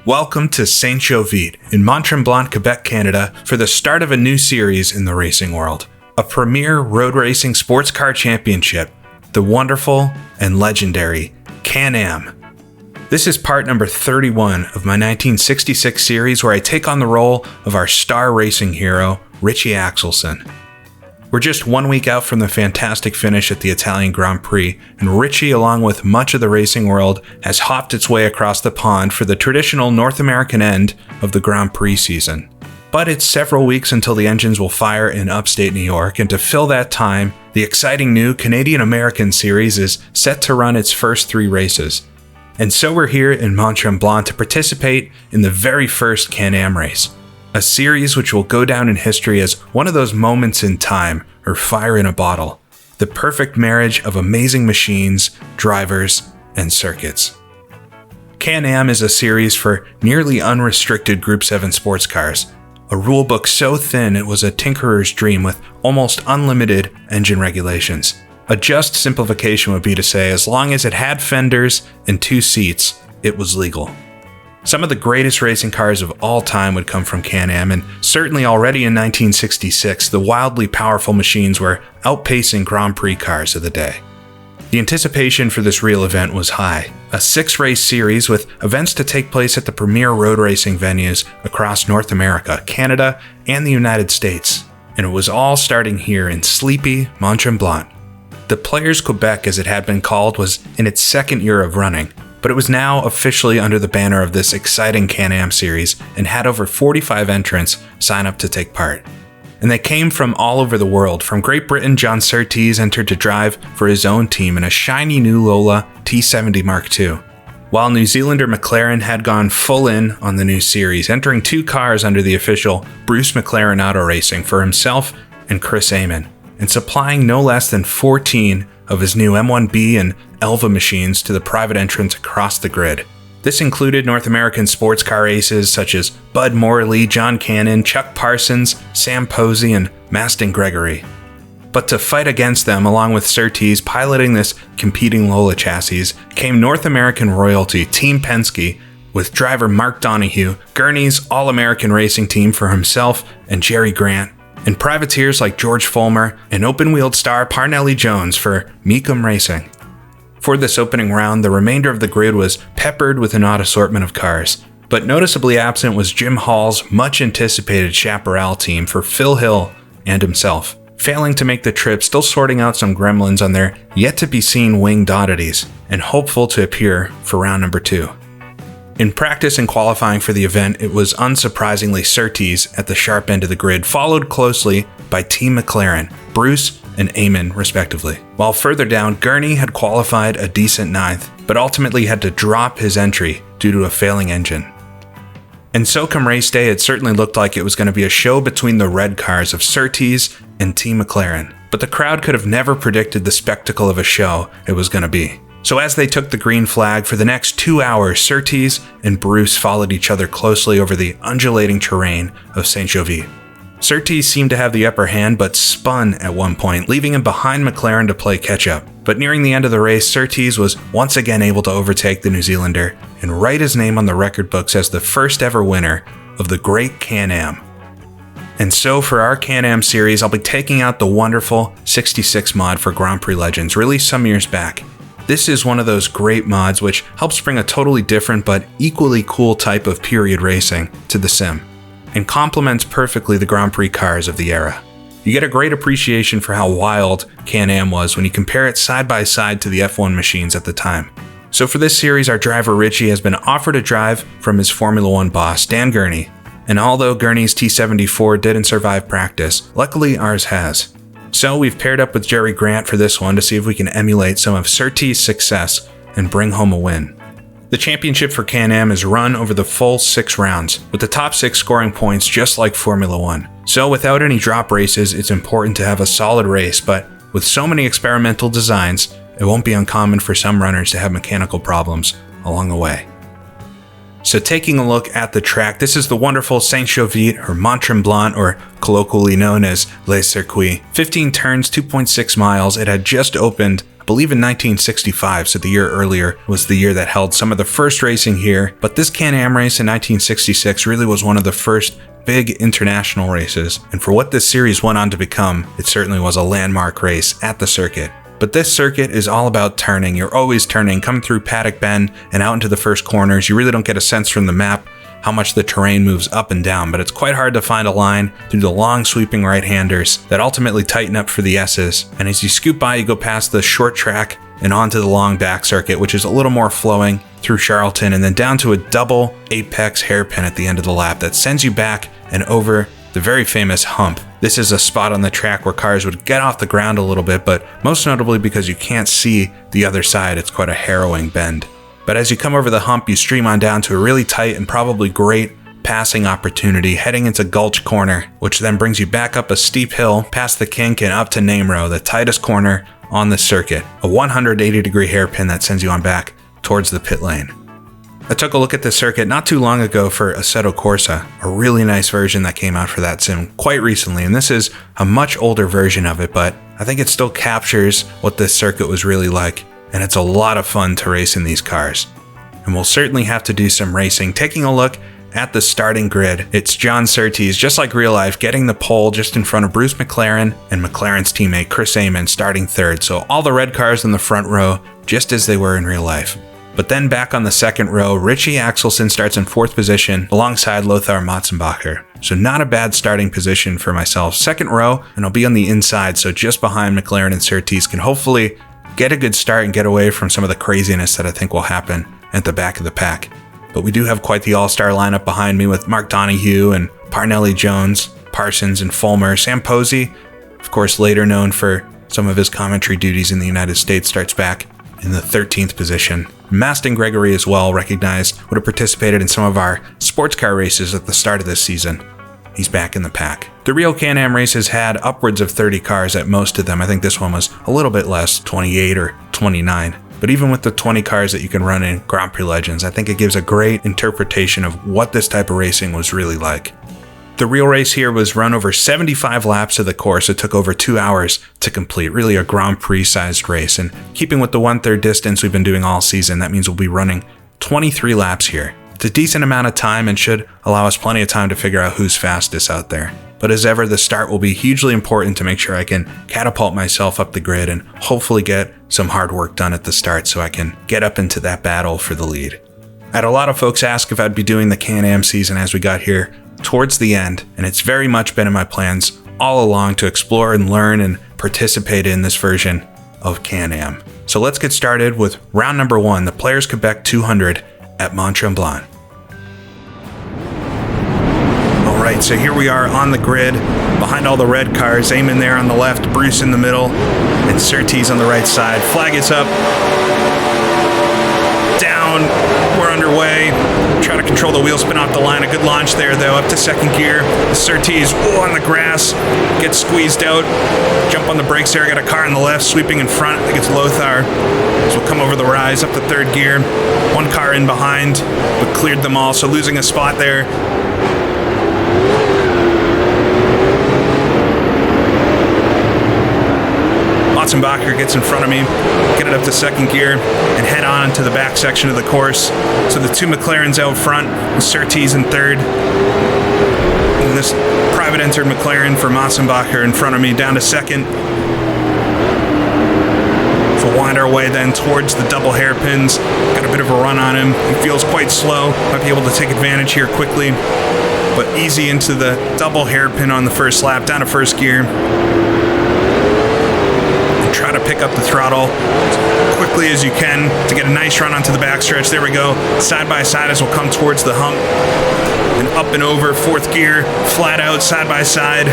Welcome to St Jovite in Mont Tremblant, Quebec, Canada, for the start of a new series in the racing world. A premier road racing sports car championship, the wonderful and legendary Can-Am. This is part number 31 of my 1966 series where I take on the role of our star racing hero, Richie Axelson. We're just 1 week out from the fantastic finish at the Italian Grand Prix, and Richie, along with much of the racing world, has hopped its way across the pond for the traditional North American end of the Grand Prix season. But it's several weeks until the engines will fire in upstate New York, and to fill that time, the exciting new Canadian-American series is set to run its first 3 races. And so we're here in Mont Tremblant to participate in the very first Can-Am race. A series which will go down in history as one of those moments in time, or fire in a bottle. The perfect marriage of amazing machines, drivers, and circuits. Can-Am is a series for nearly unrestricted Group 7 sports cars. A rulebook so thin it was a tinkerer's dream with almost unlimited engine regulations. A just simplification would be to say as long as it had fenders and 2 seats, it was legal. Some of the greatest racing cars of all time would come from Can-Am, and certainly already in 1966, the wildly powerful machines were outpacing Grand Prix cars of the day. The anticipation for this real event was high, a 6-race series with events to take place at the premier road racing venues across North America, Canada, and the United States, and it was all starting here in sleepy Mont Tremblant. The Players Quebec, as it had been called, was in its 2nd year of running, but it was now officially under the banner of this exciting Can-Am series and had over 45 entrants sign up to take part. And they came from all over the world. From Great Britain, John Surtees entered to drive for his own team in a shiny new Lola T70 Mark II, while New Zealander McLaren had gone full in on the new series, entering 2 cars under the official Bruce McLaren Auto Racing for himself and Chris Amon, and supplying no less than 14 of his new M1B and Elva machines to the private entrants across the grid. This included North American sports car aces such as Bud Morley, John Cannon, Chuck Parsons, Sam Posey, and Maston Gregory. But to fight against them, along with Surtees piloting this competing Lola chassis, came North American royalty Team Penske with driver Mark Donohue, Gurney's All-American Racing Team for himself and Jerry Grant, and privateers like George Fulmer and open-wheeled star Parnelli Jones for Mecum Racing. For this opening round, the remainder of the grid was peppered with an odd assortment of cars, but noticeably absent was Jim Hall's much-anticipated Chaparral team for Phil Hill and himself, failing to make the trip, still sorting out some gremlins on their yet-to-be-seen winged oddities, and hopeful to appear for round number 2. In practice and qualifying for the event, it was unsurprisingly Surtees at the sharp end of the grid, followed closely by Team McLaren, Bruce and Amon respectively. While further down, Gurney had qualified a decent 9th, but ultimately had to drop his entry due to a failing engine. And so come race day, it certainly looked like it was going to be a show between the red cars of Surtees and Team McLaren, but the crowd could have never predicted the spectacle of a show it was going to be. So as they took the green flag, for the next 2 hours, Surtees and Bruce followed each other closely over the undulating terrain of St Jovite. Surtees seemed to have the upper hand, but spun at one point, leaving him behind McLaren to play catch-up. But nearing the end of the race, Surtees was once again able to overtake the New Zealander and write his name on the record books as the first ever winner of the Great Can-Am. And so for our Can-Am series, I'll be taking out the wonderful 66 mod for Grand Prix Legends, released some years back. This is one of those great mods which helps bring a totally different but equally cool type of period racing to the sim, and complements perfectly the Grand Prix cars of the era. You get a great appreciation for how wild Can-Am was when you compare it side by side to the F1 machines at the time. So for this series, our driver Richie has been offered a drive from his Formula 1 boss, Dan Gurney, and although Gurney's T74 didn't survive practice, luckily ours has. So we've paired up with Jerry Grant for this one to see if we can emulate some of Surtees' success and bring home a win. The championship for Can-Am is run over the full 6 rounds, with the top 6 scoring points just like Formula 1. So without any drop races, it's important to have a solid race, but with so many experimental designs, it won't be uncommon for some runners to have mechanical problems along the way. So taking a look at the track, this is the wonderful St Jovite, or Mont Tremblant, or colloquially known as Les Circuits. 15 turns, 2.6 miles. It had just opened I believe in 1965, so the year earlier was the year that held some of the first racing here. But this Can-Am race in 1966 really was one of the first big international races, and for what this series went on to become, it certainly was a landmark race at the circuit. But this circuit is all about turning. You're always turning, coming through Paddock Bend and out into the first corners. You really don't get a sense from the map how much the terrain moves up and down, but it's quite hard to find a line through the long sweeping right-handers that ultimately tighten up for the S's. And as you scoot by, you go past the short track and onto the long back circuit, which is a little more flowing through Charlton, and then down to a double apex hairpin at the end of the lap that sends you back and over the very famous hump. This is a spot on the track where cars would get off the ground a little bit, but most notably because you can't see the other side, it's quite a harrowing bend. But as you come over the hump, you stream on down to a really tight and probably great passing opportunity heading into Gulch Corner, which then brings you back up a steep hill past the kink and up to Name Row, the tightest corner on the circuit. A 180-degree hairpin that sends you on back towards the pit lane. I took a look at this circuit not too long ago for Assetto Corsa, a really nice version that came out for that sim quite recently, and this is a much older version of it, but I think it still captures what this circuit was really like, and it's a lot of fun to race in these cars. And we'll certainly have to do some racing. Taking a look at the starting grid, it's John Surtees, just like real life, getting the pole just in front of Bruce McLaren and McLaren's teammate Chris Amon starting third, so all the red cars in the front row, just as they were in real life. But then back on the second row, Richie Axelson starts in fourth position alongside Lothar Matzenbacher. So not a bad starting position for myself. Second row, and I'll be on the inside, so just behind McLaren and Surtees, can hopefully get a good start and get away from some of the craziness that I think will happen at the back of the pack. But we do have quite the all-star lineup behind me with Mark Donohue and Parnelli Jones, Parsons and Fulmer. Sam Posey, of course later known for some of his commentary duties in the United States, starts back in the 13th position. Maston Gregory as well, recognized, would have participated in some of our sports car races at the start of this season. He's back in the pack. The real Can-Am races had upwards of 30 cars at most of them. I think this one was a little bit less, 28 or 29. But even with the 20 cars that you can run in Grand Prix Legends, I think it gives a great interpretation of what this type of racing was really like. The real race here was run over 75 laps of the course. It took over 2 hours to complete, really a Grand Prix-sized race. And keeping with the 1/3 distance we've been doing all season, that means we'll be running 23 laps here. It's a decent amount of time and should allow us plenty of time to figure out who's fastest out there. But as ever, the start will be hugely important to make sure I can catapult myself up the grid and hopefully get some hard work done at the start so I can get up into that battle for the lead. I had a lot of folks ask if I'd be doing the Can-Am season as we got here towards the end, and it's very much been in my plans all along to explore and learn and participate in this version of Can-Am. So let's get started with round number 1, the Players Quebec 200 at Mont Tremblant. All right, so here we are on the grid, behind all the red cars, Eamon there on the left, Bruce in the middle, and Surtees on the right side. Flag is up, down, we're underway. Try to control the wheel spin off the line. A good launch there, though, up to second gear. Surtees on the grass, gets squeezed out. Jump on the brakes there. Got a car on the left, sweeping in front. I think it's Lothar. So we'll come over the rise up to third gear. One car in behind, but cleared them all, so losing a spot there. Matzenbacher gets in front of me, get it up to second gear, and head on to the back section of the course. So the two McLarens out front, Surtees in third. And this private entered McLaren for Matzenbacher in front of me, down to second. So we'll wind our way then towards the double hairpins. Got a bit of a run on him. He feels quite slow. Might be able to take advantage here quickly. But easy into the double hairpin on the first lap, down to first gear. Try to pick up the throttle as quickly as you can to get a nice run onto the backstretch. There we go. Side by side as we'll come towards the hump. And up and over, fourth gear, flat out, side by side.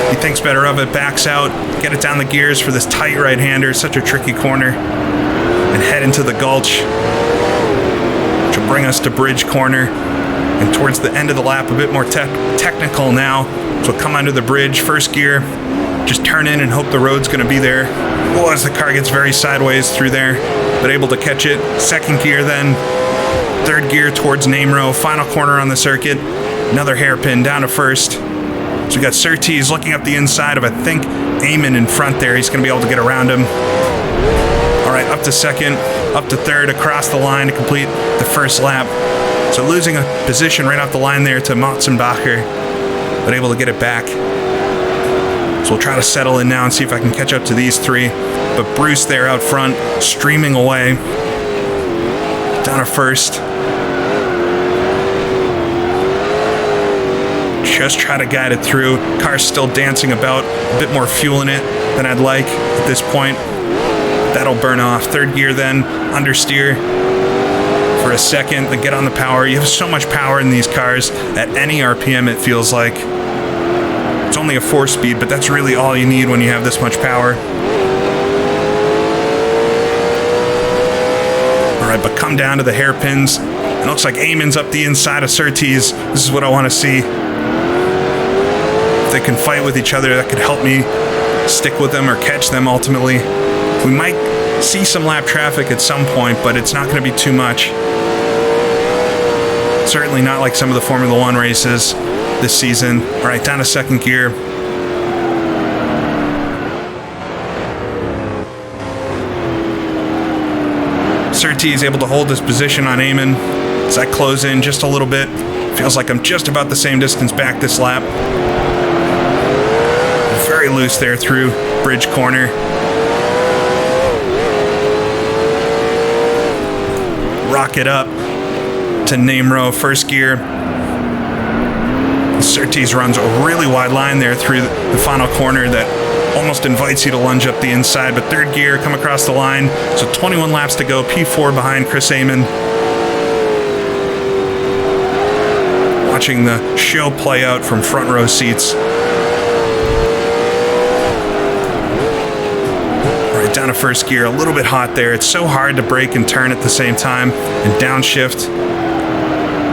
He thinks better of it, backs out, get it down the gears for this tight right-hander. Such a tricky corner. And head into the gulch, which will bring us to Bridge Corner. And towards the end of the lap, a bit more technical now. So we'll come under the bridge, first gear. Just turn in and hope the road's going to be there. Oh, as the car gets very sideways through there, but able to catch it. Second gear then, third gear towards Name Row, final corner on the circuit. Another hairpin down to first. So we got Surtees looking up the inside of, I think, Eamon in front there. He's going to be able to get around him. All right, up to second, up to third, across the line to complete the first lap. So losing a position right off the line there to Motzenbacher, but able to get it back. So we'll try to settle in now and see if I can catch up to these three. But Bruce there out front, streaming away. Down to first. Just try to guide it through. Car's still dancing about, a bit more fuel in it than I'd like at this point. That'll burn off. Third gear then, understeer for a second, then get on the power. You have so much power in these cars. At any RPM, it feels like. It's only a 4-speed, but that's really all you need when you have this much power. All right, but come down to the hairpins. It looks like Eamon's up the inside of Surtees. This is what I want to see. If they can fight with each other, that could help me stick with them or catch them ultimately. We might see some lap traffic at some point, but it's not going to be too much. Certainly not like some of the Formula One races this season. All right, down to second gear. Surtees is able to hold this position on Eamon as I close in just a little bit. Feels like I'm just about the same distance back this lap. Very loose there through bridge corner. Rocket up to Namro, first gear. Surtees runs a really wide line there through the final corner that almost invites you to lunge up the inside, but third gear, come across the line. So 21 laps to go, P4 behind Chris Eamon. Watching the show play out from front row seats. Right down to first gear, a little bit hot there. It's so hard to brake and turn at the same time and downshift.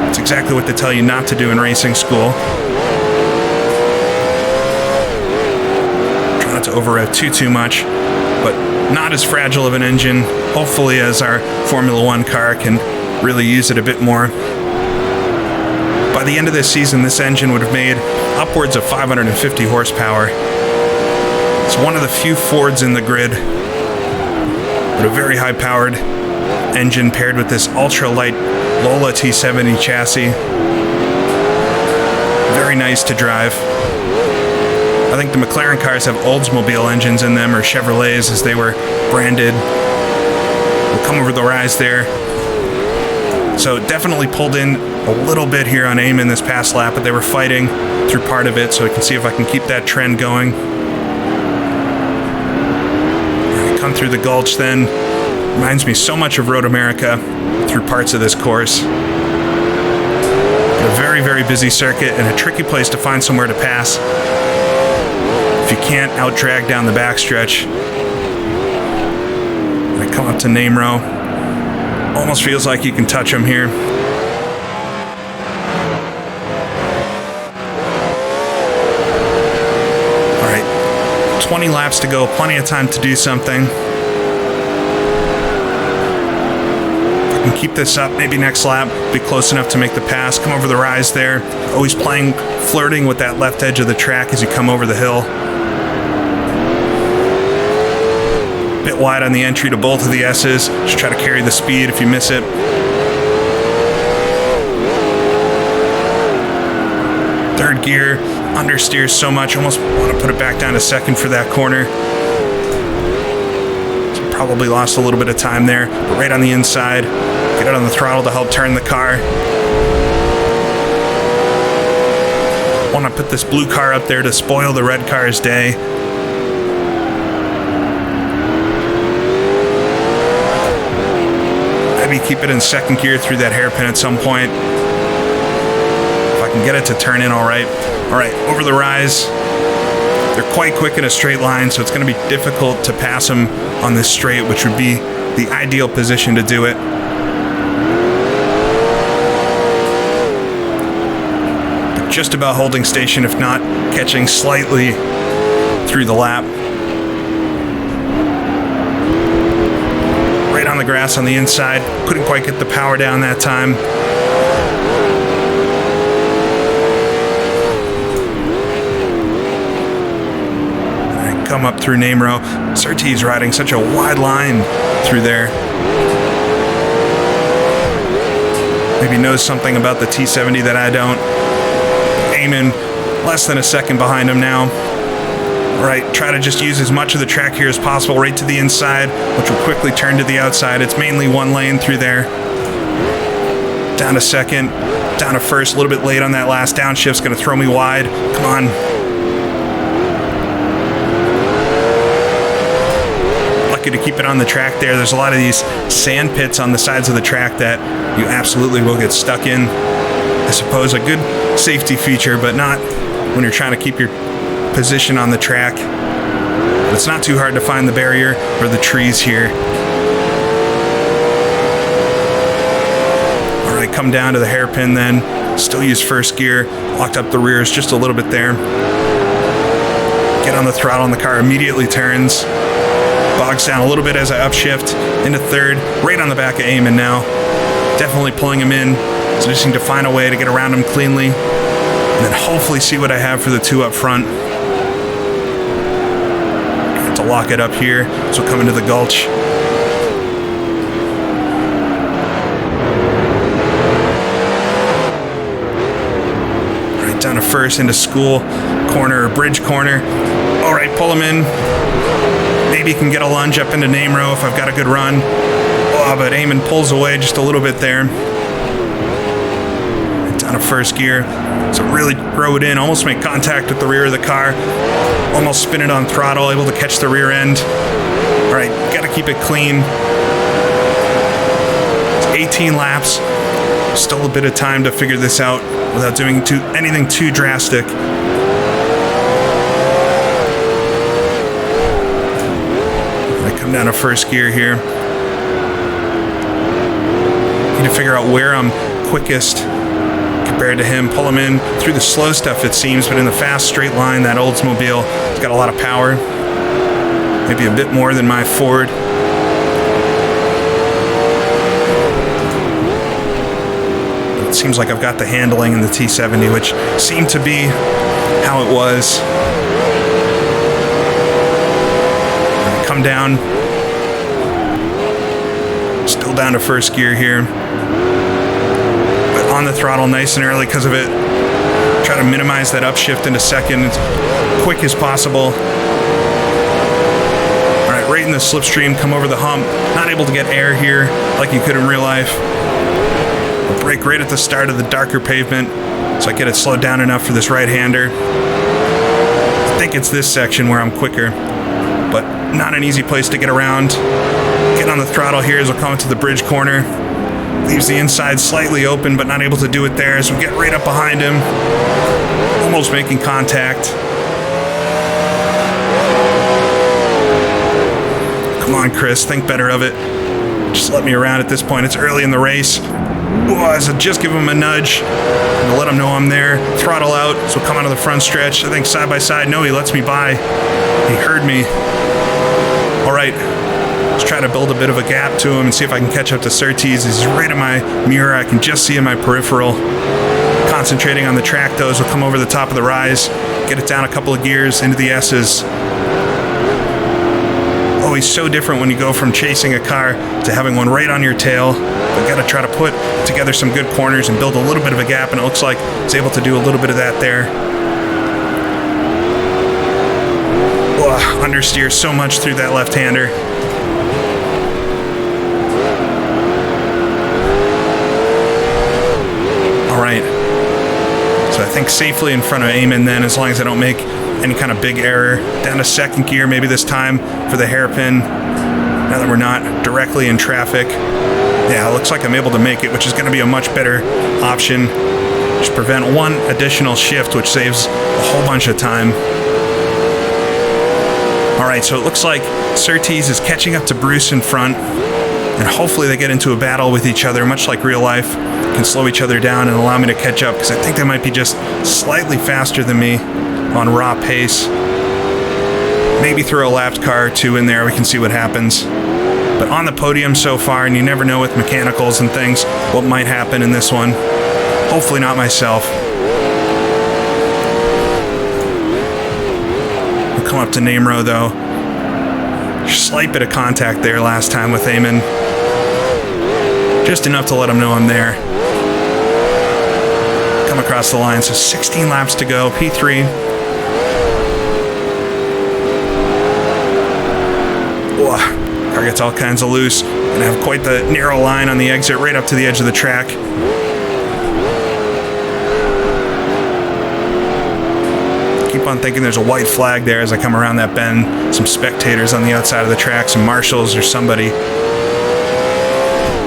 It's exactly what they tell you not to do in racing school. Try not to over-rev too much, but not as fragile of an engine, hopefully, as our Formula One car can really use it a bit more. By the end of this season, this engine would have made upwards of 550 horsepower. It's one of the few Fords in the grid, but a very high-powered engine paired with this ultra-light Lola T70 chassis. Very nice to drive. I think the McLaren cars have Oldsmobile engines in them, or Chevrolets as they were branded. We'll come over the rise there. So definitely pulled in a little bit here on Eamon this past lap, but they were fighting through part of it, so I can see if I can keep that trend going. Come through the Gulch then. Reminds me so much of Road America through parts of this course. A very, very busy circuit and a tricky place to find somewhere to pass if you can't out-drag down the backstretch. I come up to Namro. Almost feels like you can touch him here. All right, 20 laps to go, plenty of time to do something. Keep this up, maybe next lap, be close enough to make the pass, come over the rise there, always flirting with that left edge of the track as you come over the hill. Bit wide on the entry to both of the S's, just try to carry the speed if you miss it. Third gear, understeers so much, almost want to put it back down to second for that corner. Probably lost a little bit of time there, but right on the inside. Get out on the throttle to help turn the car. Want to put this blue car up there to spoil the red car's day. Maybe keep it in second gear through that hairpin at some point. If I can get it to turn in all right. All right, over the rise. They're quite quick in a straight line, so it's going to be difficult to pass them on this straight, which would be the ideal position to do it. But just about holding station, if not catching slightly through the lap. Right on the grass on the inside. Couldn't quite get the power down that time. come up through name row. Surtees riding such a wide line through there. Maybe knows something about the T70 that I don't. Eamon less than a second behind him now. All right, try to just use as much of the track here as possible right to the inside, which will quickly turn to the outside. It's mainly one lane through there. Down to second, down to first, a little bit late on that last downshift's gonna throw me wide. Come on. Lucky to keep it on the track there. There's a lot of these sand pits on the sides of the track that you absolutely will get stuck in. I suppose a good safety feature, but not when you're trying to keep your position on the track. But it's not too hard to find the barrier or the trees here. All right, come down to the hairpin then. Still use first gear. Locked up the rears just a little bit there. Get on the throttle and the car immediately turns. Bogs down a little bit as I upshift into third. Right on the back of Eamon now. Definitely pulling him in. So just need to find a way to get around him cleanly. And then hopefully see what I have for the two up front. To lock it up here, so come into the gulch. Right down to first into school corner or bridge corner. All right, pull him in. Maybe can get a lunge up into name row if I've got a good run. Oh, but Eamon pulls away just a little bit there. Right down to first gear. So really throw it in, almost make contact with the rear of the car. Almost spin it on throttle, able to catch the rear end. All right, gotta keep it clean. It's 18 laps. Still a bit of time to figure this out without doing anything too drastic. I come down to first gear here. Need to figure out where I'm quickest compared to him. Pull him in through the slow stuff, it seems, but in the fast straight line, that Oldsmobile has got a lot of power. Maybe a bit more than my Ford. It seems like I've got the handling in the T70, which seemed to be how it was. Come down. Still down to first gear here. On the throttle nice and early because of it. Try to minimize that upshift into second as quick as possible. All right, right in the slipstream, come over the hump. Not able to get air here like you could in real life. I'll brake right at the start of the darker pavement so I get it slowed down enough for this right-hander. I think it's this section where I'm quicker, but not an easy place to get around. Get on the throttle here as we'll come to the bridge corner. Leaves the inside slightly open, but not able to do it there as we get right up behind him. Almost making contact. Come on, Chris, think better of it. Just let me around at this point. It's early in the race. So just give him a nudge and let him know I'm there. Throttle out, so come onto the front stretch. I think side by side. No, he lets me by. He heard me. All right. Let's try to build a bit of a gap to him and see if I can catch up to Surtees. He's right in my mirror. I can just see in my peripheral. Concentrating on the track, though, as we'll come over the top of the rise. Get it down a couple of gears into the S's. Always so different when you go from chasing a car to having one right on your tail. We've got to try to put together some good corners and build a little bit of a gap, and it looks like it's able to do a little bit of that there. Understeer so much through that left-hander. All right. So I think safely in front of Eamon then, as long as I don't make any kind of big error. Down to second gear maybe this time for the hairpin. Now that we're not directly in traffic. Yeah, it looks like I'm able to make it, which is going to be a much better option. Just prevent one additional shift, which saves a whole bunch of time. All right, so it looks like Surtees is catching up to Bruce in front, and hopefully they get into a battle with each other, much like real life. Can slow each other down and allow me to catch up, because I think they might be just slightly faster than me on raw pace. Maybe throw a lapped car or two in there, we can see what happens. But on the podium so far, and you never know with mechanicals and things what might happen in this one. Hopefully not myself. come up to name row though. Slight bit of contact there last time with Eamon. Just enough to let him know I'm there. Come across the line, so 16 laps to go, P3. Whoa, car gets all kinds of loose. And have quite the narrow line on the exit right up to the edge of the track. Keep on thinking there's a white flag there as I come around that bend. Some spectators on the outside of the track, some marshals or somebody.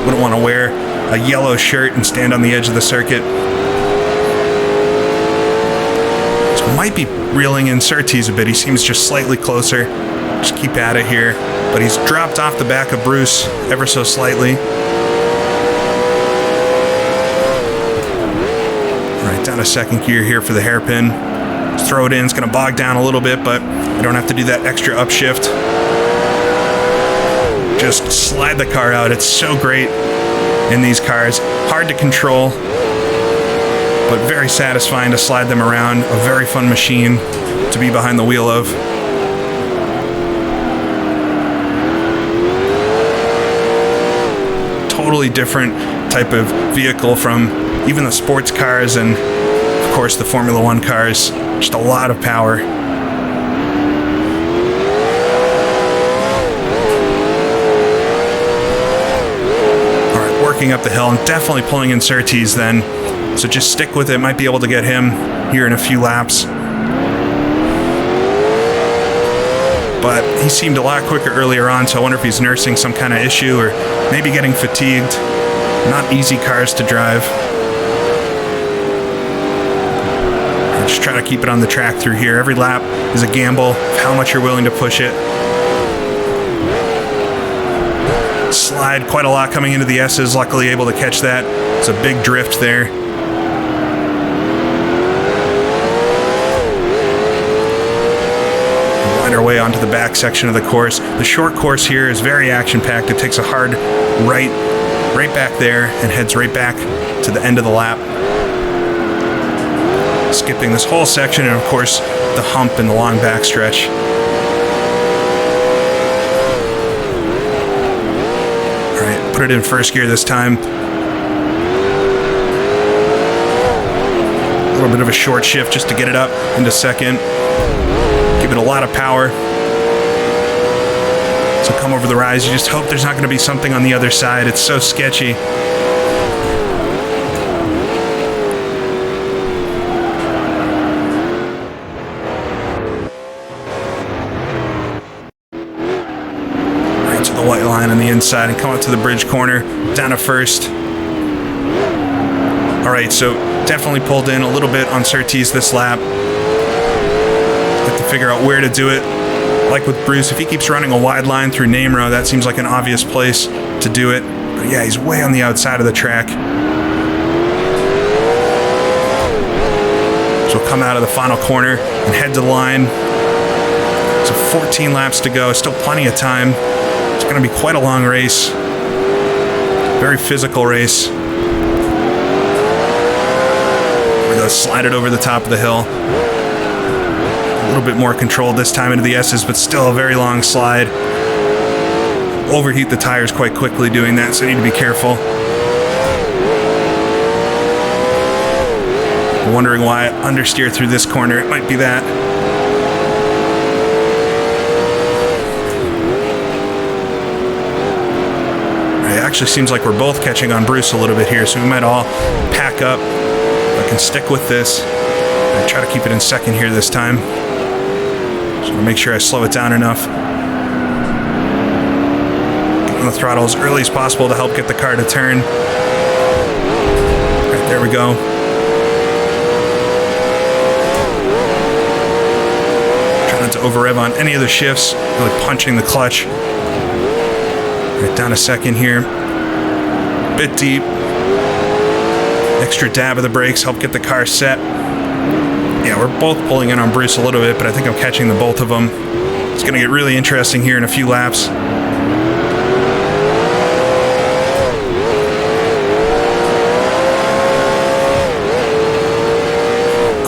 Wouldn't want to wear a yellow shirt and stand on the edge of the circuit. So might be reeling in Surtees a bit. He seems just slightly closer. Just keep at it here. But he's dropped off the back of Bruce ever so slightly. All right, down to second gear here for the hairpin. Throw it in, it's going to bog down a little bit, but I don't have to do that extra upshift. Just slide the car out. It's so great in these cars. Hard to control, but very satisfying to slide them around. A very fun machine to be behind the wheel of. Totally different type of vehicle from even the sports cars and, of course, the Formula One cars. Just a lot of power. All right, working up the hill. I'm definitely pulling in Surtees then, so just stick with it. Might be able to get him here in a few laps. But he seemed a lot quicker earlier on, so I wonder if he's nursing some kind of issue or maybe getting fatigued. Not easy cars to drive. I just try to keep it on the track through here. Every lap is a gamble of how much you're willing to push it. Slide quite a lot coming into the S's, luckily able to catch that. It's a big drift there. Our way onto the back section of the course. The short course here is very action-packed. It takes a hard right back there and heads right back to the end of the lap. Skipping this whole section and, of course, the hump and the long back stretch. All right, put it in first gear this time. A little bit of a short shift just to get it up into second. Give it a lot of power. So come over the rise. You just hope there's not going to be something on the other side. It's so sketchy. Right to the white line on the inside and come up to the bridge corner. Down to first. All right, so definitely pulled in a little bit on Surtees this lap. Figure out where to do it. Like with Bruce, if he keeps running a wide line through name row, that seems like an obvious place to do it. But yeah, he's way on the outside of the track. So we'll come out of the final corner and head to the line. So 14 laps to go, still plenty of time. It's going to be quite a long race. Very physical race. We're going to slide it over the top of the hill. A little bit more control this time into the S's, but still a very long slide. Overheat the tires quite quickly doing that, so you need to be careful. Wondering why I understeer through this corner. It might be that. It actually seems like we're both catching on Bruce a little bit here, so we might all pack up. I can stick with this. I try to keep it in second here this time. So I'll make sure I slow it down enough. Get on the throttle as early as possible to help get the car to turn. Right, there we go. Try not to over-rev on any of the shifts. Really punching the clutch. Right, down a second here. Bit deep. Extra dab of the brakes, help get the car set. Yeah, we're both pulling in on Bruce a little bit, but I think I'm catching the both of them. It's going to get really interesting here in a few laps.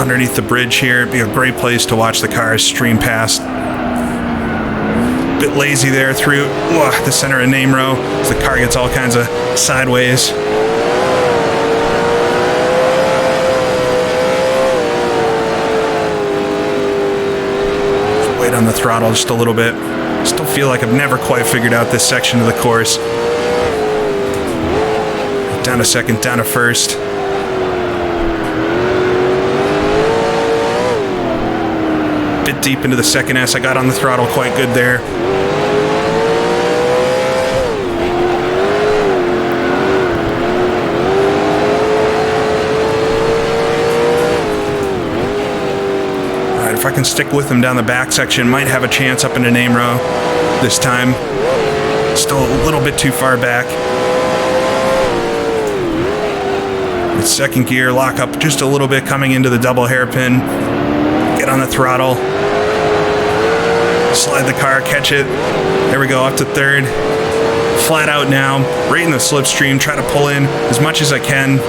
underneath the bridge here. It'd be a great place to watch the cars stream past. Bit lazy there through the center of name row as the car gets all kinds of sideways. Wait on the throttle just a little bit. Still feel like I've never quite figured out this section of the course. Down to second, down to first. Bit deep into the second S. I got on the throttle quite good there. Alright, if I can stick with him down the back section, might have a chance up into name row this time. Still a little bit too far back. With second gear, lock up just a little bit coming into the double hairpin. Get on the throttle. Slide the car, catch it. There we go, up to third. Flat out now, right in the slipstream. Try to pull in as much as I can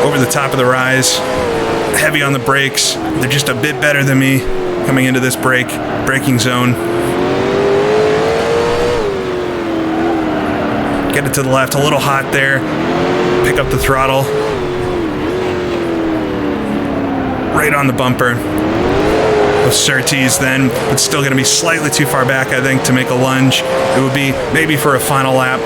over the top of the rise. Heavy on the brakes. They're just a bit better than me coming into this braking zone. Get it to the left, a little hot there. Pick up the throttle. Right on the bumper. With Surtees then, but still going to be slightly too far back, I think, to make a lunge. It would be maybe for a final lap.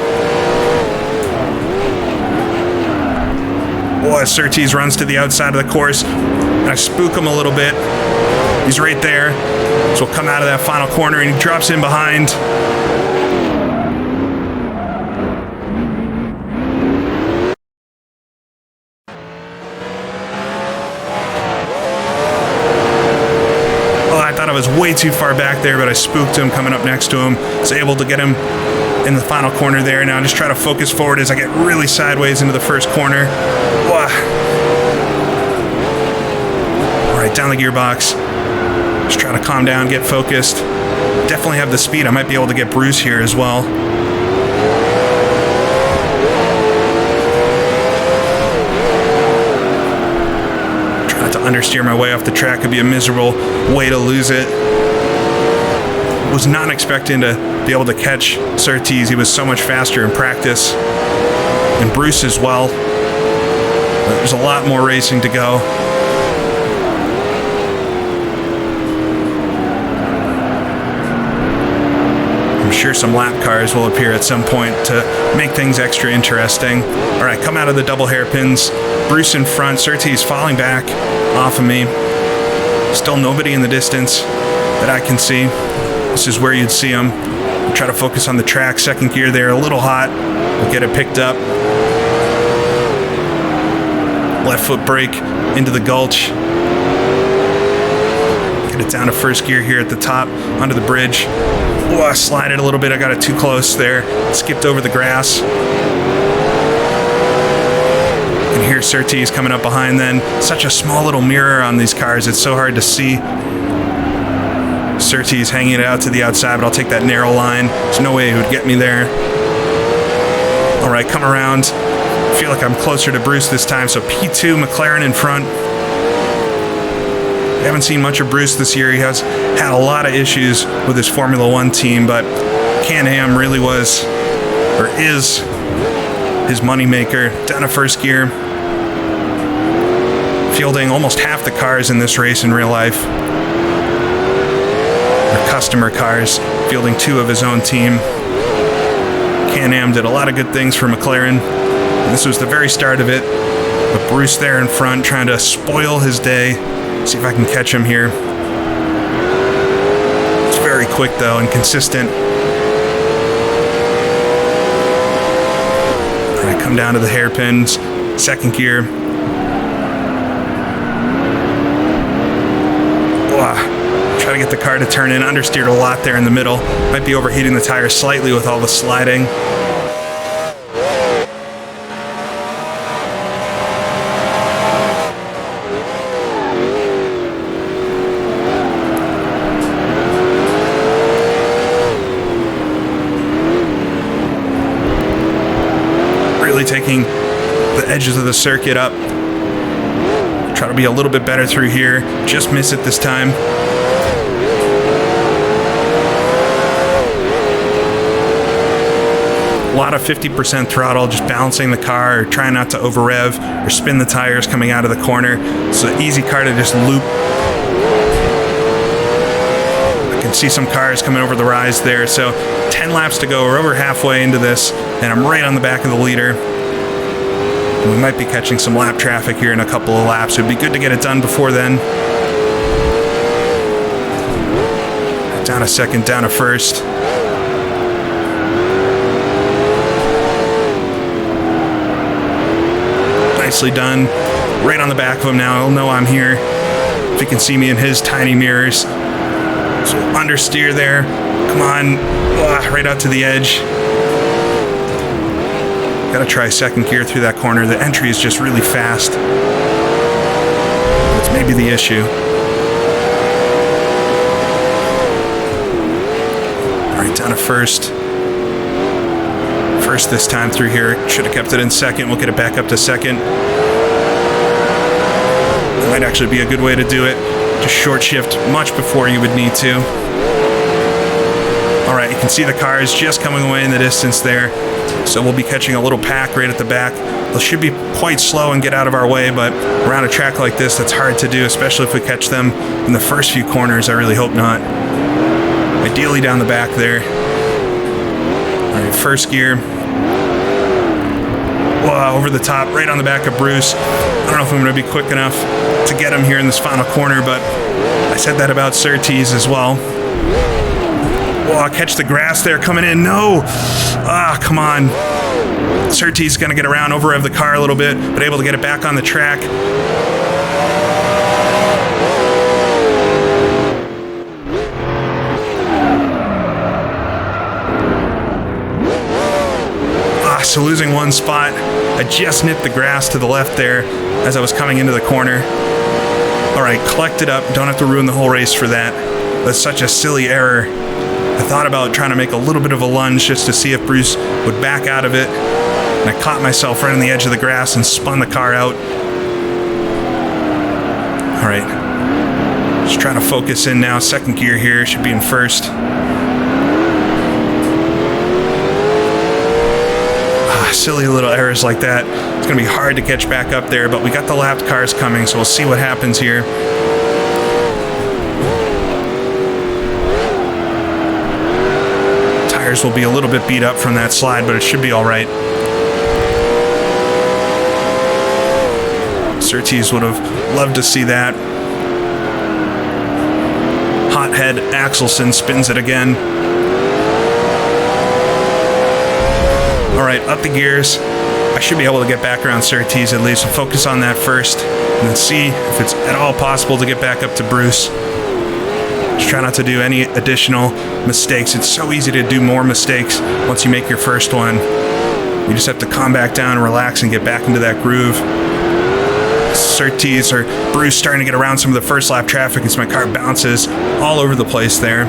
Surtees runs to the outside of the course. And I spook him a little bit. He's right there. So we'll come out of that final corner and he drops in behind. I was way too far back there, but I spooked him coming up next to him. Was able to get him in the final corner there. Now just try to focus forward as I get really sideways into the first corner. All right, down the gearbox. Just try to calm down, get focused. Definitely have the speed. I might be able to get Bruce here as well. Understeer my way off the track could be a miserable way to lose it. Was not expecting to be able to catch Surtees. He was so much faster in practice. And Bruce as well. But there's a lot more racing to go. I'm sure some lap cars will appear at some point to make things extra interesting. All right, come out of the double hairpins. Bruce in front, Surtees falling back off of me. Still nobody in the distance that I can see. This is where you'd see him. Try to focus on the track. Second gear there, a little hot. We'll get it picked up. Left foot brake into the gulch. Get it down to first gear here at the top, onto the bridge. I slide it a little bit. I got it too close there. Skipped over the grass. And here's Surtees coming up behind then. Such a small little mirror on these cars. It's so hard to see. Surtees hanging it out to the outside, but I'll take that narrow line. There's no way he would get me there. All right, come around. I feel like I'm closer to Bruce this time. So P2, McLaren in front. I haven't seen much of Bruce this year. He has had a lot of issues with his Formula One team, but Can-Am really was, or is, his moneymaker. Down to first gear. Fielding almost half the cars in this race in real life. Or customer cars. Fielding 2 of his own team. Can-Am did a lot of good things for McLaren. This was the very start of it. But Bruce there in front trying to spoil his day. See if I can catch him here. It's very quick though and consistent. All right, come down to the hairpins. Second gear. Try to get the car to turn in. Understeered a lot there in the middle. Might be overheating the tires slightly with all the sliding. Really taking the edges of the circuit up. Try to to be a little bit better through here. Just miss it this time. A lot of 50% throttle, just balancing the car, or trying not to over rev or spin the tires coming out of the corner. It's an easy car to just loop. I can see some cars coming over the rise there. So 10 laps to go. We're over halfway into this, and I'm right on the back of the leader. We might be catching some lap traffic here in a couple of laps. It'd be good to get it done before then. Down a second, down a first. Nicely done. Right on the back of him now. He'll know I'm here. If he can see me in his tiny mirrors. So understeer there. Come on. Right out to the edge. Gotta try second gear through that corner. The entry is just really fast. That's maybe the issue. Alright, down to first. First this time through here. Should have kept it in second. We'll get it back up to second. That might actually be a good way to do it. Just short shift much before you would need to. Alright, you can see the cars just coming away in the distance there. So we'll be catching a little pack right at the back. They should be quite slow and get out of our way, but around a track like this, that's hard to do, especially if we catch them in the first few corners. I really hope not. Ideally down the back there. Alright, first gear. Whoa, over the top, right on the back of Bruce. I don't know if I'm going to be quick enough to get him here in this final corner, but I said that about Surtees as well. Whoa, catch the grass there coming in. No! Come on. Surtees is going to get around, over-rev the car a little bit, but able to get it back on the track. So losing one spot. I just nipped the grass to the left there as I was coming into the corner. Alright, collect it up. Don't have to ruin the whole race for that. That's such a silly error. I thought about trying to make a little bit of a lunge just to see if Bruce would back out of it. And I caught myself right on the edge of the grass and spun the car out. Alright. Just trying to focus in now. Second gear here. Should be in first. Silly little errors like that. It's going to be hard to catch back up there, but we got the lapped cars coming, so we'll see what happens here. Tires will be a little bit beat up from that slide, but it should be all right. Surtees would have loved to see that. Hothead Axelson spins it again. Alright, up the gears. I should be able to get back around Surtees at least. So focus on that first, and then see if it's at all possible to get back up to Bruce. Just try not to do any additional mistakes. It's so easy to do more mistakes once you make your first one. You just have to calm back down, relax, and get back into that groove. Surtees or Bruce starting to get around some of the first lap traffic as my car bounces all over the place there.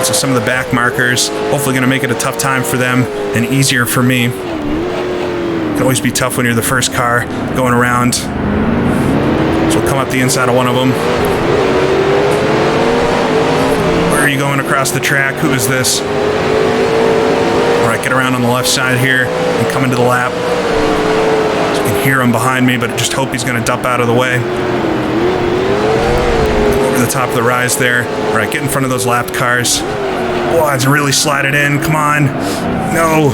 So some of the back markers, hopefully going to make it a tough time for them and easier for me. It can always be tough when you're the first car going around. So we'll come up the inside of one of them. Where are you going across the track? Who is this? All right, get around on the left side here and come into the lap. So you can hear him behind me, but just hope he's going to dump out of the way. The top of the rise there. All right, get in front of those lapped cars. Oh, it's really slide it in. Come on. No.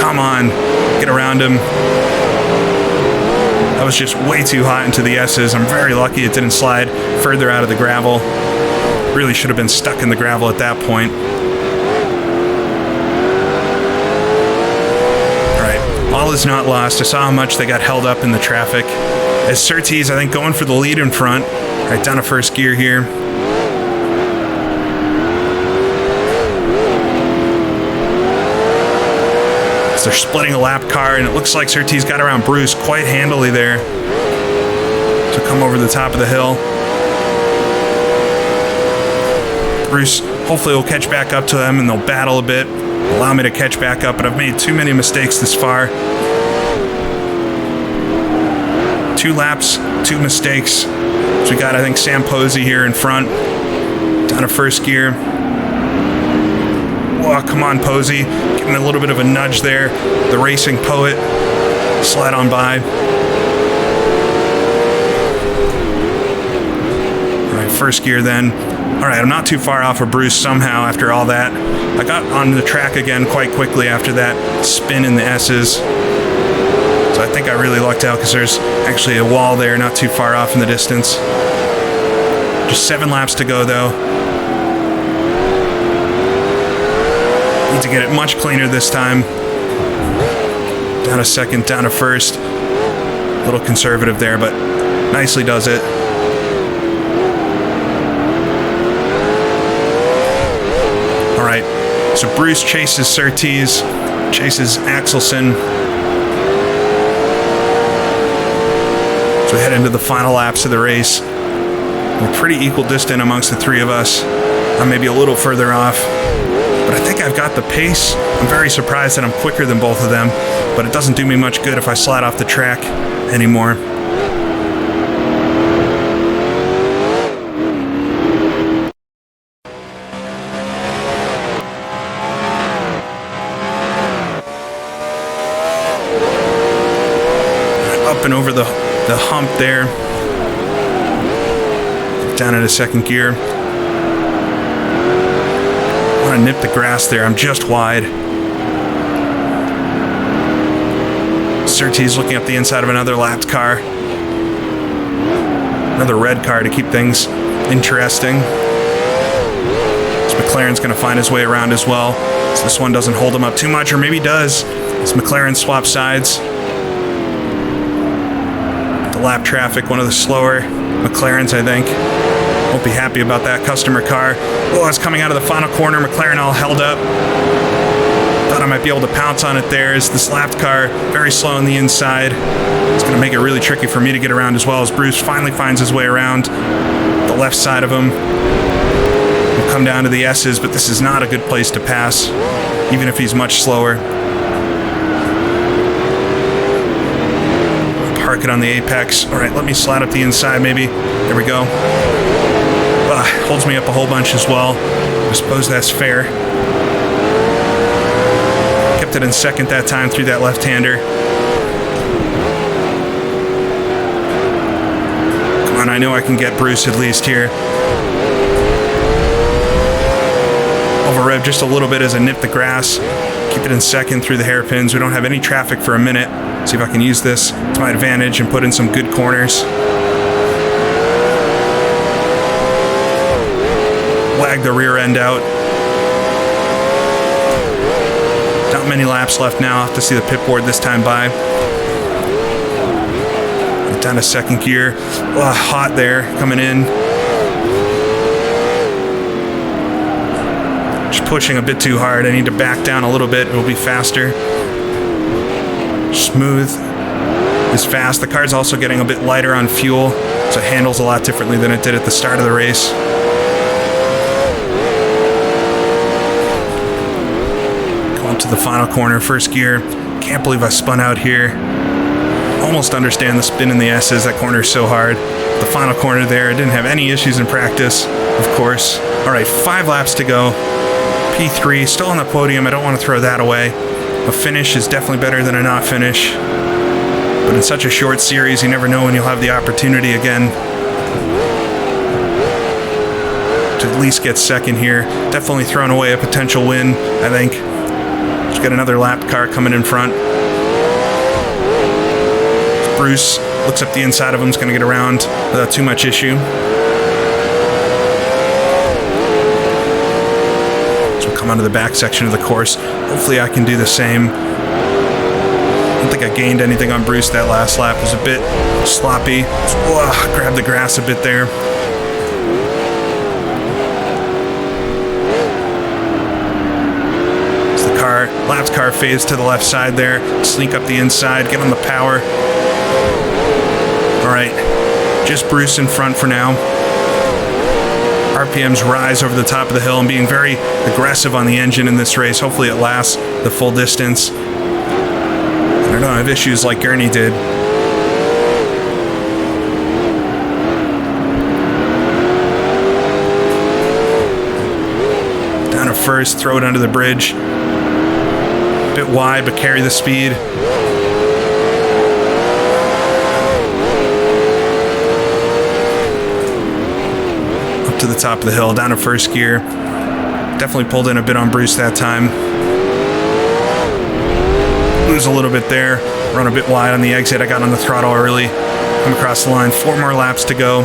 Come on. Get around him. I was just way too hot into the S's. I'm very lucky it didn't slide further out of the gravel. Really should have been stuck in the gravel at that point. Alright, all is not lost. I saw how much they got held up in the traffic. As Surtees, I think, going for the lead in front. Alright, down to first gear here. they're splitting a lap car, and it looks like Surtees got around Bruce quite handily there to come over the top of the hill. Bruce hopefully will catch back up to them, and they'll battle a bit, allow me to catch back up, but I've made too many mistakes this far. 2 laps, 2 mistakes. So we got, I think, Sam Posey here in front, down to first gear. Whoa, come on, Posey. Give him a little bit of a nudge there. The racing poet. Slide on by. All right, first gear then. All right, I'm not too far off of Bruce somehow after all that. I got on the track again quite quickly after that spin in the S's. So I think I really lucked out because there's actually a wall there not too far off in the distance. Just 7 laps to go, though. Need to get it much cleaner this time. Down to second, down to first. A little conservative there, but nicely does it. All right, so Bruce chases Surtees, chases Axelson. So we head into the final laps of the race. We're pretty equidistant amongst the 3 of us. I'm maybe a little further off, but I think I've got the pace. I'm very surprised that I'm quicker than both of them, but it doesn't do me much good if I slide off the track anymore. Up and over the hump there. Down into second gear. I want to nip the grass there. I'm just wide. Surtees looking up the inside of another lapped car. Another red car to keep things interesting. So McLaren's going to find his way around as well. So this one doesn't hold him up too much, or maybe does. As McLaren swaps sides. The lap traffic, one of the slower McLarens, I think. Won't be happy about that customer car. Oh, it's coming out of the final corner. McLaren all held up. Thought I might be able to pounce on it there. As this lapped car, very slow on the inside. It's going to make it really tricky for me to get around, as well as Bruce finally finds his way around the left side of him. We'll come down to the S's, but this is not a good place to pass, even if he's much slower. Park it on the apex. All right, let me slide up the inside maybe. There we go. Holds me up a whole bunch as well. I suppose that's fair. Kept it in second that time through that left-hander. Come on, I know I can get Bruce at least here. Over-rev just a little bit as I nip the grass. Keep it in second through the hairpins. We don't have any traffic for a minute. See if I can use this to my advantage and put in some good corners. Wag the rear end out. Not many laps left now. I'll have to see the pit board this time by. Down to second gear. Hot there coming in. Just pushing a bit too hard. I need to back down a little bit. It'll be faster. Smooth is fast. The car's also getting a bit lighter on fuel, so it handles a lot differently than it did at the start of the race. To the final corner, first gear. Can't believe I spun out here. Almost understand the spin in the S's. That corner is so hard. The final corner there, I didn't have any issues in practice, of course. All right, 5 laps to go. P3, still on the podium. I don't want to throw that away. A finish is definitely better than a not finish. But in such a short series, you never know when you'll have the opportunity again to at least get second here. Definitely thrown away a potential win, I think. Just got another lap car coming in front. Bruce looks up the inside of him, is going to get around without too much issue. So we'll come onto the back section of the course. Hopefully I can do the same. I don't think I gained anything on Bruce that last lap. It was a bit sloppy. Grabbed the grass a bit there. As the car Lapped car fades to the left side there. Sneak up the inside, get on the power. All right, just Bruce in front for now. RPMs rise over the top of the hill. I'm being very aggressive on the engine in this race. Hopefully it lasts the full distance. I don't have issues like Gurney did. Down to first, throw it under the bridge. Bit wide, but carry the speed. Up to the top of the hill, down to first gear. Definitely pulled in a bit on Bruce that time. Lose a little bit there. Run a bit wide on the exit. I got on the throttle early. Come across the line. 4 more laps to go.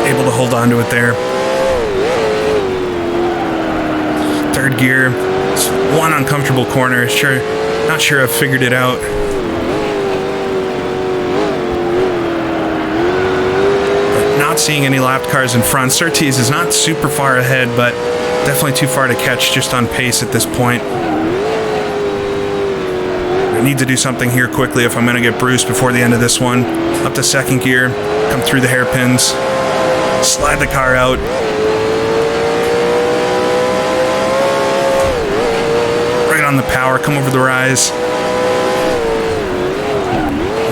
Able to hold on to it there. Third gear. It's one uncomfortable corner. Not sure I've figured it out. But not seeing any lapped cars in front. Surtees is not super far ahead, but definitely too far to catch just on pace at this point. I need to do something here quickly if I'm going to get Bruce before the end of this one. Up to second gear. Come through the hairpins. Slide the car out. Right on the power, come over the rise.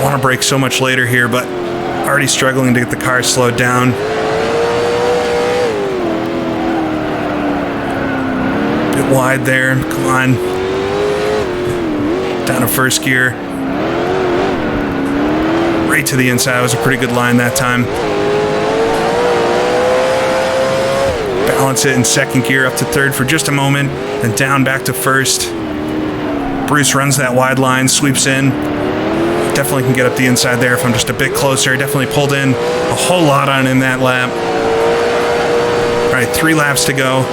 I want to brake so much later here, but already struggling to get the car slowed down. Bit wide there, come on. Down to first gear. Right to the inside, it was a pretty good line that time. Balance it in second gear up to third for just a moment, then down back to first. Bruce runs that wide line, sweeps in. Definitely can get up the inside there if I'm just a bit closer. Definitely pulled in a whole lot on in that lap. All right, 3 laps to go.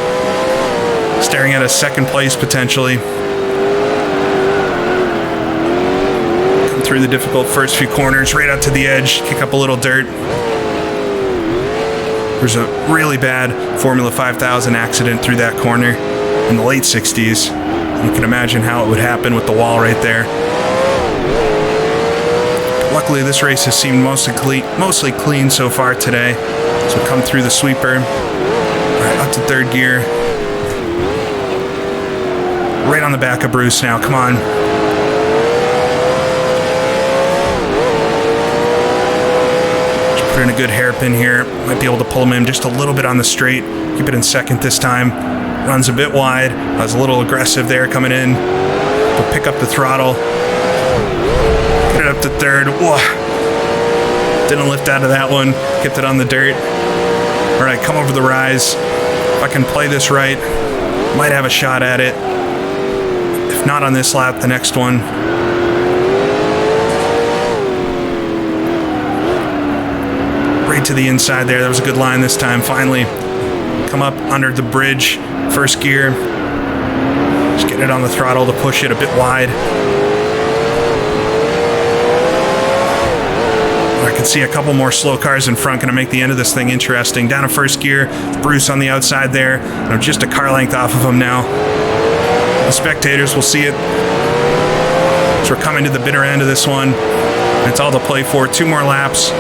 Staring at a second place potentially. Come through the difficult first few corners, right out to the edge, kick up a little dirt. There's a really bad Formula 5000 accident through that corner in the late 60s. You can imagine how it would happen with the wall right there. Luckily, this race has seemed mostly clean so far today. So we come through the sweeper. All right, up to third gear. Right on the back of Bruce now, come on. Put in a good hairpin here. Might be able to pull him in just a little bit on the straight. Keep it in second this time. Runs a bit wide. I was a little aggressive there coming in. But pick up the throttle. Get it up to third. Whoa. Didn't lift out of that one. Kept it on the dirt. All right, come over the rise. If I can play this right, might have a shot at it. If not on this lap, the next one. Right to the inside there. That was a good line this time. Finally, come up under the bridge. First gear. Just get it on the throttle to push it a bit wide. I can see a couple more slow cars in front. Gonna make the end of this thing interesting. Down to first gear. Bruce on the outside there. I'm just a car length off of him now. The spectators will see it. So we're coming to the bitter end of this one. It's all to play for. 2 more laps.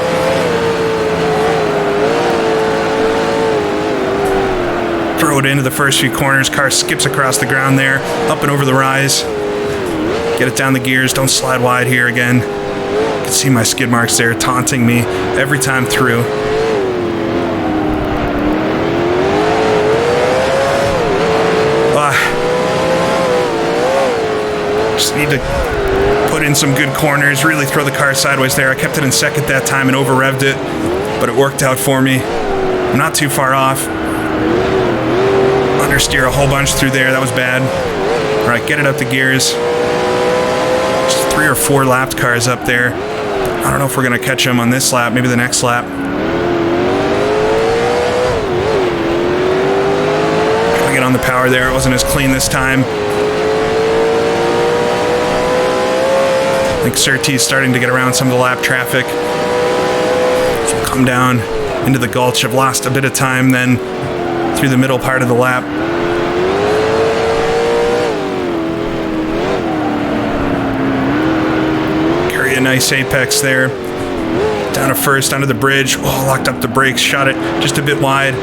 Throw it into the first few corners. Car skips across the ground there. Up and over the rise. Get it down the gears. Don't slide wide here again. You can see my skid marks there taunting me every time through. Just need to put in some good corners. Really throw the car sideways there. I kept it in second that time and over-revved it. But it worked out for me. I'm not too far off. Understeer a whole bunch through there. That was bad. All right, get it up the gears. Just 3 or 4 lapped cars up there. I don't know if we're going to catch them on this lap. Maybe the next lap. on the power there. It wasn't as clean this time. I think Surtees starting to get around some of the lap traffic. So we'll come down into the gulch. I've lost a bit of time then through the middle part of the lap. Carry a nice apex there. Down to first, onto the bridge. Oh, locked up the brakes, shot it just a bit wide.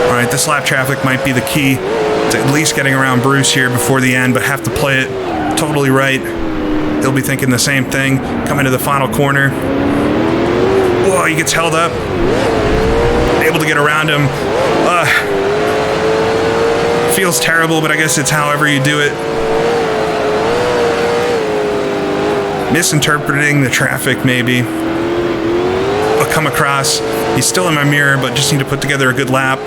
All right, this lap traffic might be the key to at least getting around Bruce here before the end, but have to play it totally right. He'll be thinking the same thing. Coming to the final corner. Whoa, he gets held up. Able to get around him. Feels terrible, but I guess it's however you do it. Misinterpreting the traffic, maybe. I'll come across. He's still in my mirror, but just need to put together a good lap.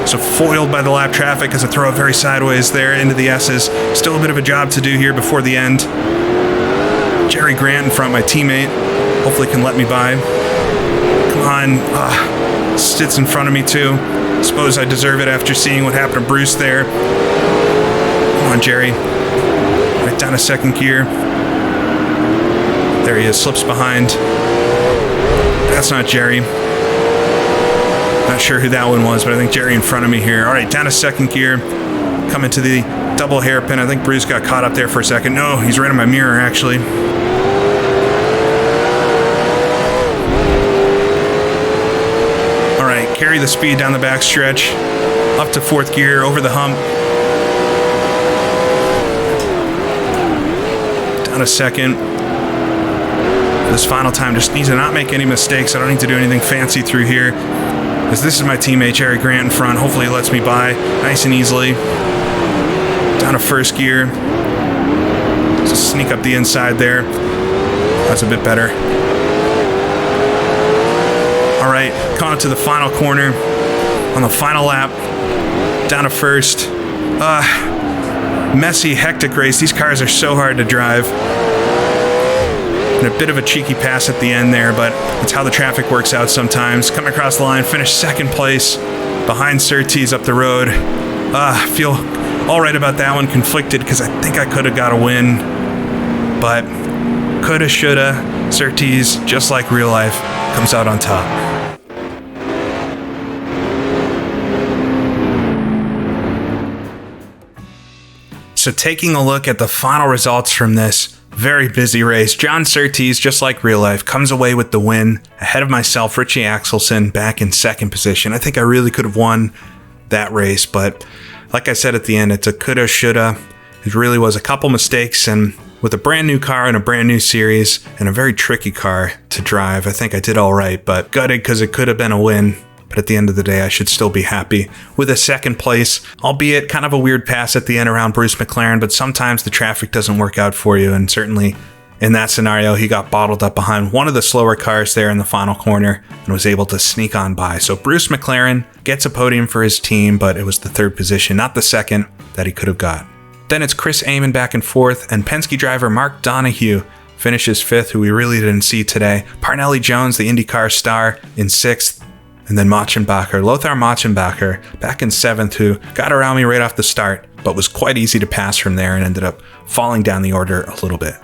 So foiled by the lap traffic as I throw it very sideways there into the S's. Still a bit of a job to do here before the end. Jerry Grant in front, my teammate. Hopefully can let me by. Come on. Sits in front of me too. Suppose I deserve it after seeing what happened to Bruce there. Come on, Jerry. Right down to second gear. There he is, slips behind. That's not Jerry. Not sure who that one was, but I think Jerry in front of me here. All right, down to second gear. Coming to the double hairpin. I think Bruce got caught up there for a second. No, he's right in my mirror, actually. All right, carry the speed down the back stretch. Up to fourth gear, over the hump. Down to second. This final time, just need to not make any mistakes. I don't need to do anything fancy through here. As this is my teammate, Jerry Grant, in front. Hopefully he lets me by nice and easily. Down to first gear. Just sneak up the inside there. That's a bit better. All right, coming up to the final corner. On the final lap. Down to first. Messy, hectic race. These cars are so hard to drive. And a bit of a cheeky pass at the end there, but it's how the traffic works out sometimes. Coming across the line, finished second place behind Surtees up the road. Feel all right about that one. Conflicted because I think I could have got a win, but coulda, shoulda. Surtees, just like real life, comes out on top. So taking a look at the final results from this very busy race, John Surtees, just like real life, comes away with the win ahead of myself, Richie Axelson, back in second position. I think I really could have won that race, but like I said at the end, it's a coulda, shoulda. It really was a couple mistakes, and with a brand new car and a brand new series and a very tricky car to drive, I think I did all right, but gutted because it could have been a win. But at the end of the day, I should still be happy with a second place, albeit kind of a weird pass at the end around Bruce McLaren, but sometimes the traffic doesn't work out for you, and certainly in that scenario, he got bottled up behind one of the slower cars there in the final corner and was able to sneak on by. So Bruce McLaren gets a podium for his team, but it was the third position, not the second, that he could have got. Then it's Chris Amon back in fourth, and Penske driver Mark Donohue finishes fifth, who we really didn't see today. Parnelli Jones, the IndyCar star, in sixth. And then Lothar Machenbacher, back in seventh, who got around me right off the start, but was quite easy to pass from there and ended up falling down the order a little bit.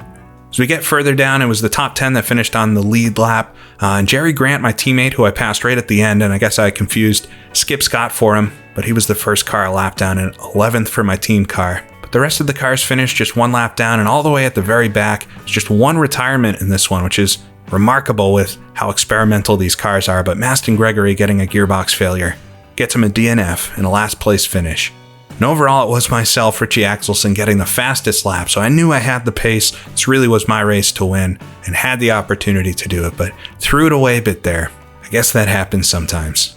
As we get further down, it was the top 10 that finished on the lead lap. And Jerry Grant, my teammate, who I passed right at the end, and I guess I confused Skip Scott for him, but he was the first car a lap down and 11th for my team car. But the rest of the cars finished just one lap down, and all the way at the very back, it's just one retirement in this one, which is remarkable with how experimental these cars are, but Maston Gregory getting a gearbox failure gets him a DNF and a last place finish. And overall, it was myself, Richie Axelson, getting the fastest lap, so I knew I had the pace. This really was my race to win and had the opportunity to do it, but threw it away a bit there. I guess that happens sometimes.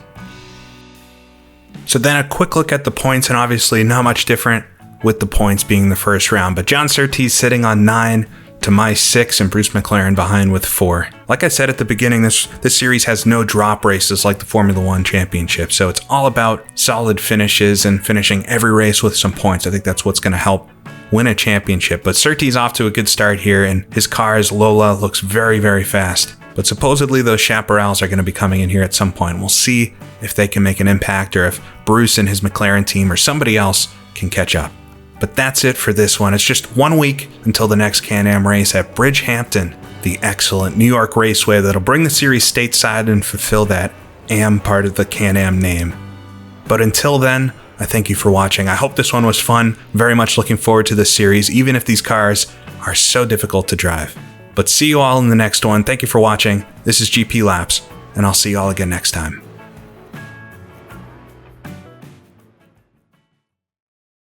So then a quick look at the points, and obviously not much different with the points being the first round, but John Surtees sitting on 9 to my 6 and Bruce McLaren behind with 4. Like I said at the beginning, this series has no drop races like the Formula One Championship, so it's all about solid finishes and finishing every race with some points. I think that's what's going to help win a championship. But Surtees off to a good start here, and his car's Lola looks very, very fast. But supposedly those chaparrals are going to be coming in here at some point. We'll see if they can make an impact or if Bruce and his McLaren team or somebody else can catch up. But that's it for this one. It's just 1 week until the next Can-Am race at Bridgehampton, the excellent New York Raceway that'll bring the series stateside and fulfill that Am part of the Can-Am name. But until then, I thank you for watching. I hope this one was fun. Very much looking forward to this series, even if these cars are so difficult to drive. But see you all in the next one. Thank you for watching. This is GP Laps, and I'll see you all again next time.